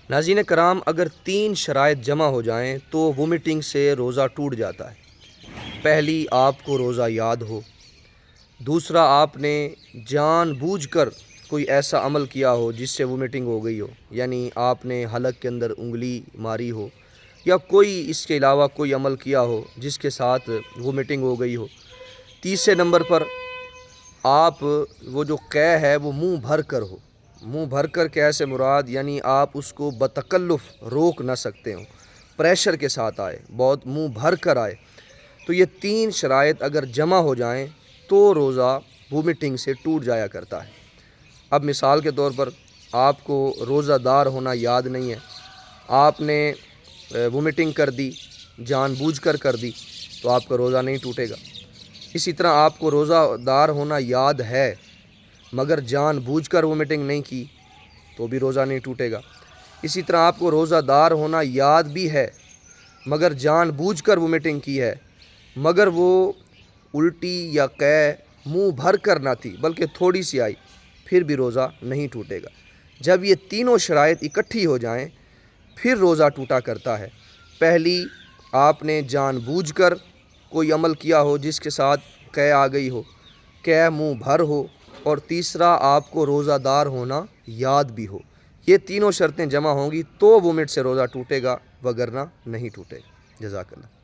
ناظرین کرام، اگر 3 شرائط جمع ہو جائیں تو وومٹنگ سے روزہ ٹوٹ جاتا ہے۔ پہلی، آپ کو روزہ یاد ہو۔ دوسرا، آپ نے جان بوجھ کر کوئی ایسا عمل کیا ہو جس سے وومٹنگ ہو گئی ہو، یعنی آپ نے حلق کے اندر انگلی ماری ہو یا کوئی اس کے علاوہ کوئی عمل کیا ہو جس کے ساتھ وومٹنگ ہو گئی ہو۔ تیسرے نمبر پر آپ وہ جو قے ہے وہ منہ بھر کر ہو۔ منہ بھر کر قے سے مراد یعنی آپ اس کو بتکلف روک نہ سکتے ہوں، پریشر کے ساتھ آئے، بہت منہ بھر کر آئے۔ تو یہ 3 شرائط اگر جمع ہو جائیں تو روزہ وومٹنگ سے ٹوٹ جایا کرتا ہے۔ اب مثال کے طور پر آپ کو روزہ دار ہونا یاد نہیں ہے، آپ نے وومٹنگ کر دی، جان بوجھ کر دی، تو آپ کا روزہ نہیں ٹوٹے گا۔ اسی طرح آپ کو روزہ دار ہونا یاد ہے مگر جان بوجھ کر وومٹنگ نہیں کی تو بھی روزہ نہیں ٹوٹے گا۔ اسی طرح آپ کو روزہ دار ہونا یاد بھی ہے مگر جان بوجھ کر وومٹنگ کی ہے، مگر وہ الٹی یا قے منہ بھر کر نہ تھی بلکہ تھوڑی سی آئی، پھر بھی روزہ نہیں ٹوٹے گا۔ جب یہ تینوں شرائط اکٹھی ہو جائیں پھر روزہ ٹوٹا کرتا ہے۔ پہلی، آپ نے جان بوجھ کر کوئی عمل کیا ہو جس کے ساتھ قے آ گئی ہو، قے منہ بھر ہو، اور تیسرا، آپ کو روزہ دار ہونا یاد بھی ہو۔ یہ تینوں شرطیں جمع ہوں گی تو وومٹ سے روزہ ٹوٹے گا، وگرنہ نہیں ٹوٹے گا۔ جزاک اللہ۔